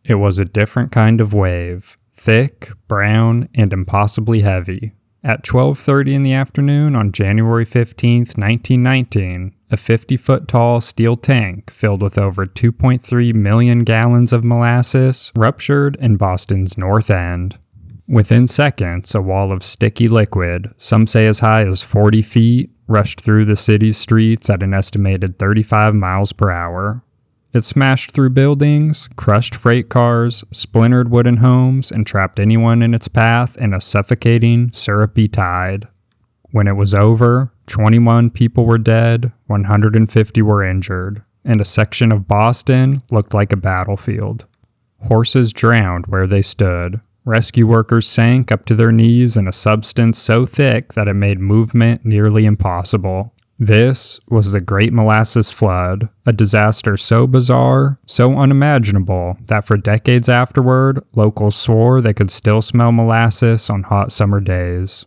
It was a different kind of wave, thick, brown, and impossibly heavy. At 12:30 in the afternoon on January 15, 1919, a 50-foot tall steel tank filled with over 2.3 million gallons of molasses ruptured in Boston's North End. Within seconds, a wall of sticky liquid, some say as high as 40 feet, rushed through the city's streets at an estimated 35 miles per hour. It smashed through buildings, crushed freight cars, splintered wooden homes, and trapped anyone in its path in a suffocating, syrupy tide. When it was over, 21 people were dead, 150 were injured, and a section of Boston looked like a battlefield. Horses drowned where they stood. Rescue workers sank up to their knees in a substance so thick that it made movement nearly impossible. This was the Great Molasses Flood, a disaster so bizarre, so unimaginable, that for decades afterward, locals swore they could still smell molasses on hot summer days.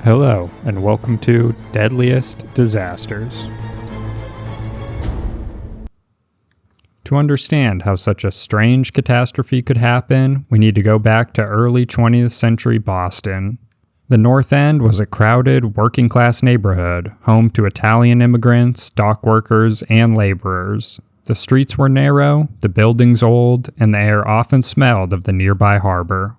Hello, and welcome to Deadliest Disasters. To understand how such a strange catastrophe could happen, we need to go back to early 20th century Boston. The North End was a crowded, working-class neighborhood, home to Italian immigrants, dock workers, and laborers. The streets were narrow, the buildings old, and the air often smelled of the nearby harbor.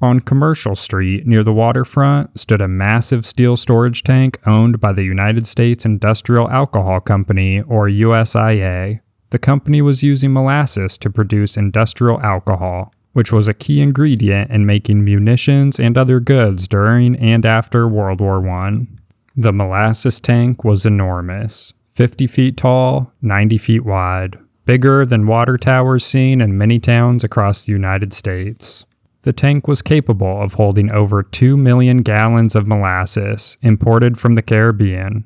On Commercial Street, near the waterfront, stood a massive steel storage tank owned by the United States Industrial Alcohol Company, or USIA. The company was using molasses to produce industrial alcohol, which was a key ingredient in making munitions and other goods during and after World War I. The molasses tank was enormous, 50 feet tall, 90 feet wide, bigger than water towers seen in many towns across the United States. The tank was capable of holding over 2 million gallons of molasses imported from the Caribbean.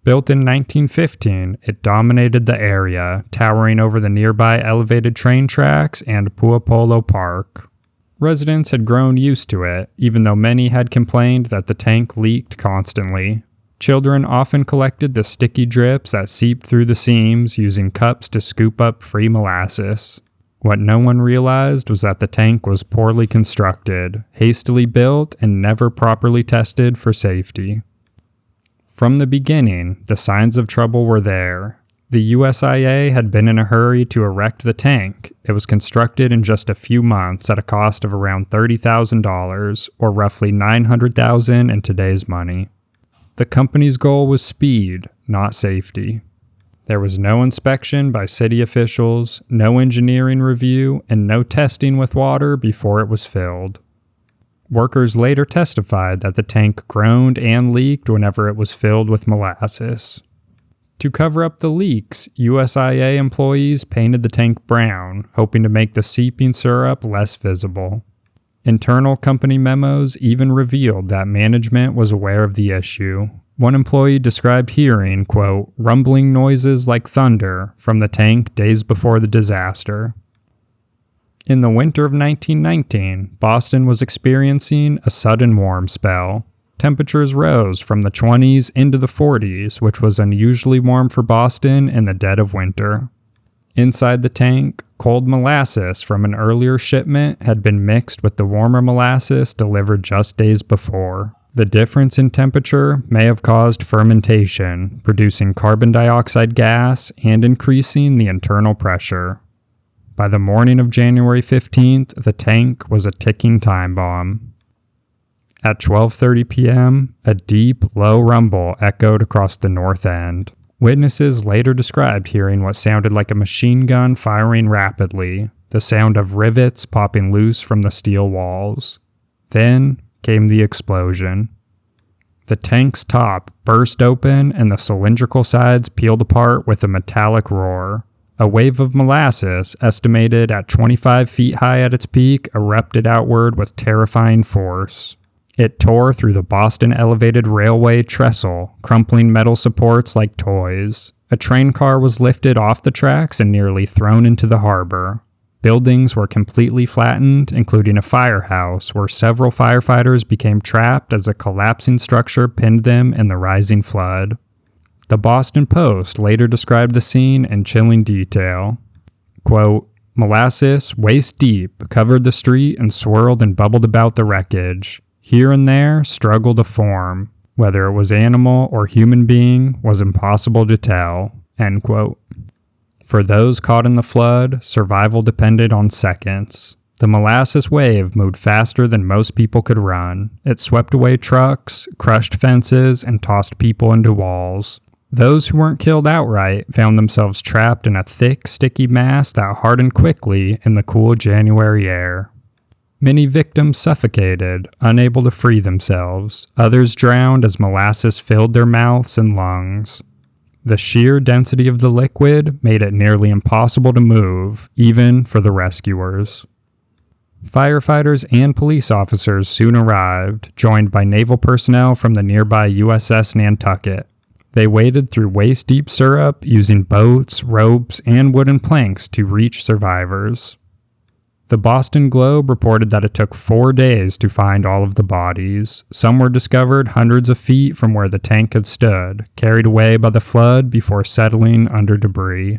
Built in 1915, it dominated the area, towering over the nearby elevated train tracks and Puopolo Park. Residents had grown used to it, even though many had complained that the tank leaked constantly. Children often collected the sticky drips that seeped through the seams, using cups to scoop up free molasses. What no one realized was that the tank was poorly constructed, hastily built, and never properly tested for safety. From the beginning, the signs of trouble were there. The USIA had been in a hurry to erect the tank. It was constructed in just a few months at a cost of around $30,000, or roughly $900,000 in today's money. The company's goal was speed, not safety. There was no inspection by city officials, no engineering review, and no testing with water before it was filled. Workers later testified that the tank groaned and leaked whenever it was filled with molasses. To cover up the leaks, USIA employees painted the tank brown, hoping to make the seeping syrup less visible. Internal company memos even revealed that management was aware of the issue. One employee described hearing, quote, rumbling noises like thunder from the tank days before the disaster. In the winter of 1919, Boston was experiencing a sudden warm spell. Temperatures rose from the 20s into the 40s, which was unusually warm for Boston in the dead of winter. Inside the tank, cold molasses from an earlier shipment had been mixed with the warmer molasses delivered just days before. The difference in temperature may have caused fermentation, producing carbon dioxide gas and increasing the internal pressure. By the morning of January 15th, the tank was a ticking time bomb. At 12:30 p.m., a deep, low rumble echoed across the North End. Witnesses later described hearing what sounded like a machine gun firing rapidly, the sound of rivets popping loose from the steel walls. Then came the explosion. The tank's top burst open and the cylindrical sides peeled apart with a metallic roar. A wave of molasses, estimated at 25 feet high at its peak, erupted outward with terrifying force. It tore through the Boston Elevated Railway trestle, crumpling metal supports like toys. A train car was lifted off the tracks and nearly thrown into the harbor. Buildings were completely flattened, including a firehouse where several firefighters became trapped as a collapsing structure pinned them in the rising flood. The Boston Post later described the scene in chilling detail. Quote, Molasses, waist deep, covered the street and swirled and bubbled about the wreckage. Here and there struggled a form. Whether it was animal or human being was impossible to tell." End quote. For those caught in the flood, survival depended on seconds. The molasses wave moved faster than most people could run. It swept away trucks, crushed fences, and tossed people into walls. Those who weren't killed outright found themselves trapped in a thick, sticky mass that hardened quickly in the cool January air. Many victims suffocated, unable to free themselves. Others drowned as molasses filled their mouths and lungs. The sheer density of the liquid made it nearly impossible to move, even for the rescuers. Firefighters and police officers soon arrived, joined by naval personnel from the nearby USS Nantucket. They waded through waist-deep syrup using boats, ropes, and wooden planks to reach survivors. The Boston Globe reported that it took 4 days to find all of the bodies. Some were discovered hundreds of feet from where the tank had stood, carried away by the flood before settling under debris.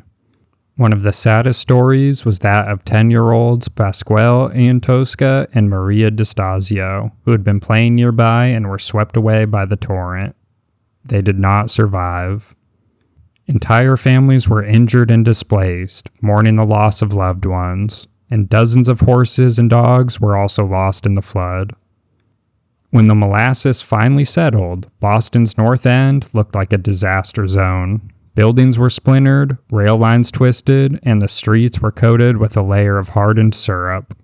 One of the saddest stories was that of 10-year-olds Pasquale Iantosca and Maria DeStasio, who had been playing nearby and were swept away by the torrent. They did not survive. Entire families were injured and displaced, mourning the loss of loved ones, and dozens of horses and dogs were also lost in the flood. When the molasses finally settled, Boston's North End looked like a disaster zone. Buildings were splintered, rail lines twisted, and the streets were coated with a layer of hardened syrup.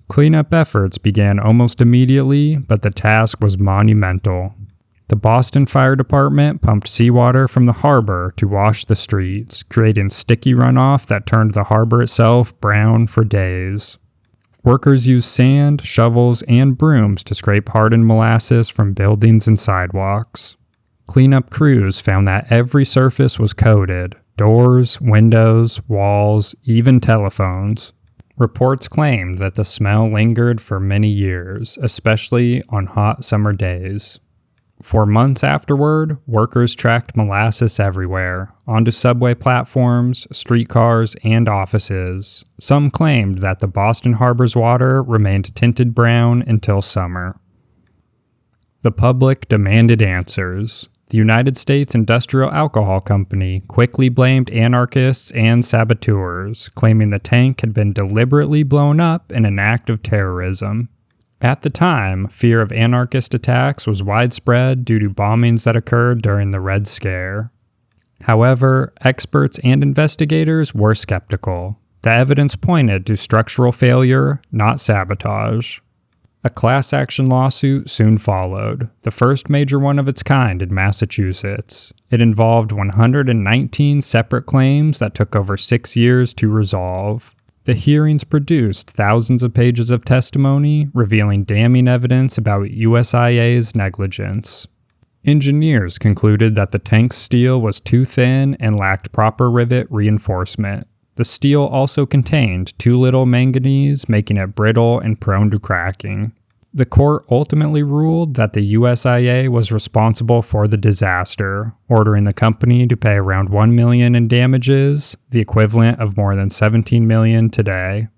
Cleanup efforts began almost immediately, but the task was monumental. The Boston Fire Department pumped seawater from the harbor to wash the streets, creating sticky runoff that turned the harbor itself brown for days. Workers used sand, shovels, and brooms to scrape hardened molasses from buildings and sidewalks. Cleanup crews found that every surface was coated: doors, windows, walls, even telephones. Reports claimed that the smell lingered for many years, especially on hot summer days. For months afterward, workers tracked molasses everywhere, onto subway platforms, streetcars, and offices. Some claimed that the Boston Harbor's water remained tinted brown until summer. The public demanded answers. The United States Industrial Alcohol Company quickly blamed anarchists and saboteurs, claiming the tank had been deliberately blown up in an act of terrorism. At the time, fear of anarchist attacks was widespread due to bombings that occurred during the Red Scare. However, experts and investigators were skeptical. The evidence pointed to structural failure, not sabotage. A class action lawsuit soon followed, the first major one of its kind in Massachusetts. It involved 119 separate claims that took over 6 years to resolve. The hearings produced thousands of pages of testimony, revealing damning evidence about USIA's negligence. Engineers concluded that the tank's steel was too thin and lacked proper rivet reinforcement. The steel also contained too little manganese, making it brittle and prone to cracking. The court ultimately ruled that the USIA was responsible for the disaster, ordering the company to pay around $1 million in damages, the equivalent of more than $17 million today.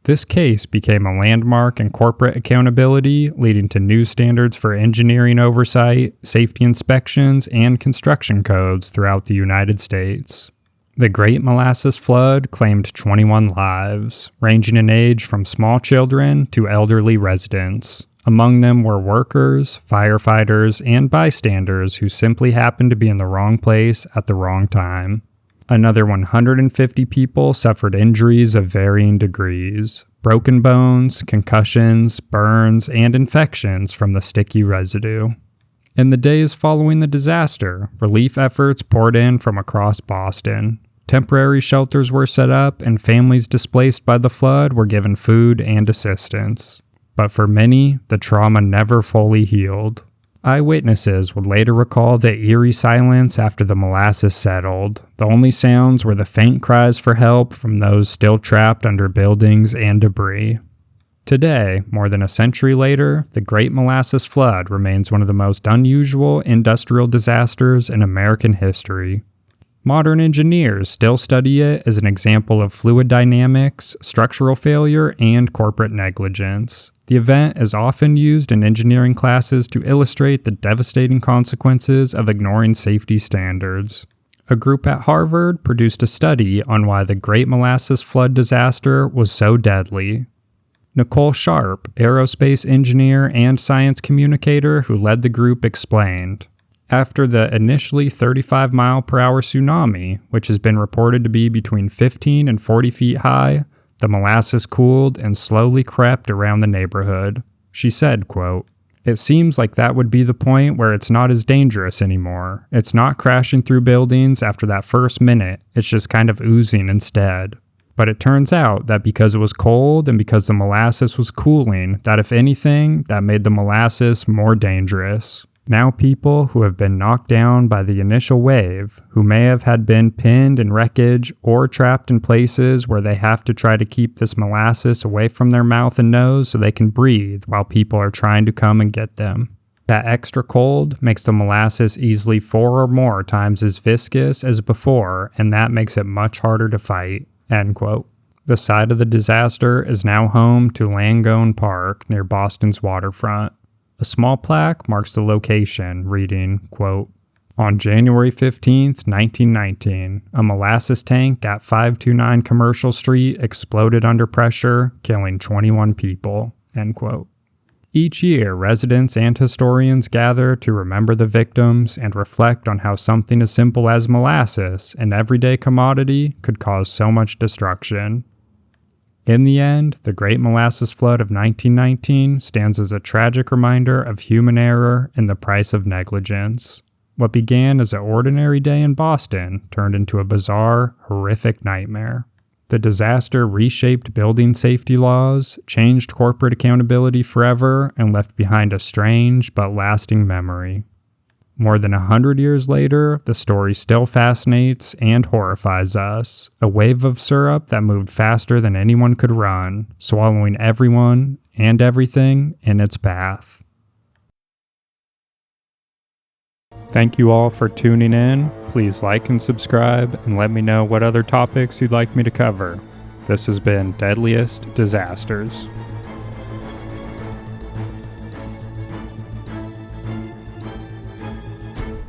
This case became a landmark in corporate accountability, leading to new standards for engineering oversight, safety inspections, and construction codes throughout the United States. The Great Molasses Flood claimed 21 lives, ranging in age from small children to elderly residents. Among them were workers, firefighters, and bystanders who simply happened to be in the wrong place at the wrong time. Another 150 people suffered injuries of varying degrees: broken bones, concussions, burns, and infections from the sticky residue. In the days following the disaster, relief efforts poured in from across Boston. Temporary shelters were set up, and families displaced by the flood were given food and assistance. But for many, the trauma never fully healed. Eyewitnesses would later recall the eerie silence after the molasses settled. The only sounds were the faint cries for help from those still trapped under buildings and debris. Today, more than a century later, the Great Molasses Flood remains one of the most unusual industrial disasters in American history. Modern engineers still study it as an example of fluid dynamics, structural failure, and corporate negligence. The event is often used in engineering classes to illustrate the devastating consequences of ignoring safety standards. A group at Harvard produced a study on why the Great Molasses Flood disaster was so deadly. Nicole Sharp, aerospace engineer and science communicator who led the group, explained, "After the initially 35-mile-per-hour tsunami, which has been reported to be between 15 and 40 feet high, the molasses cooled and slowly crept around the neighborhood." She said, quote, "It seems like that would be the point where it's not as dangerous anymore. It's not crashing through buildings after that first minute, it's just kind of oozing instead. But it turns out that because it was cold and because the molasses was cooling, that if anything, that made the molasses more dangerous. Now people who have been knocked down by the initial wave, who may have had been pinned in wreckage or trapped in places where they have to try to keep this molasses away from their mouth and nose so they can breathe while people are trying to come and get them. That extra cold makes the molasses easily 4 or more times as viscous as before, and that makes it much harder to fight." End quote. The site of the disaster is now home to Langone Park near Boston's waterfront. A small plaque marks the location, reading, quote, "On January 15, 1919, a molasses tank at 529 Commercial Street exploded under pressure, killing 21 people." End quote. Each year, residents and historians gather to remember the victims and reflect on how something as simple as molasses, an everyday commodity, could cause so much destruction. In the end, the Great Molasses Flood of 1919 stands as a tragic reminder of human error and the price of negligence. What began as an ordinary day in Boston turned into a bizarre, horrific nightmare. The disaster reshaped building safety laws, changed corporate accountability forever, and left behind a strange but lasting memory. More than 100 years later, the story still fascinates and horrifies us. A wave of syrup that moved faster than anyone could run, swallowing everyone and everything in its path. Thank you all for tuning in. Please like and subscribe, and let me know what other topics you'd like me to cover. This has been Deadliest Disasters.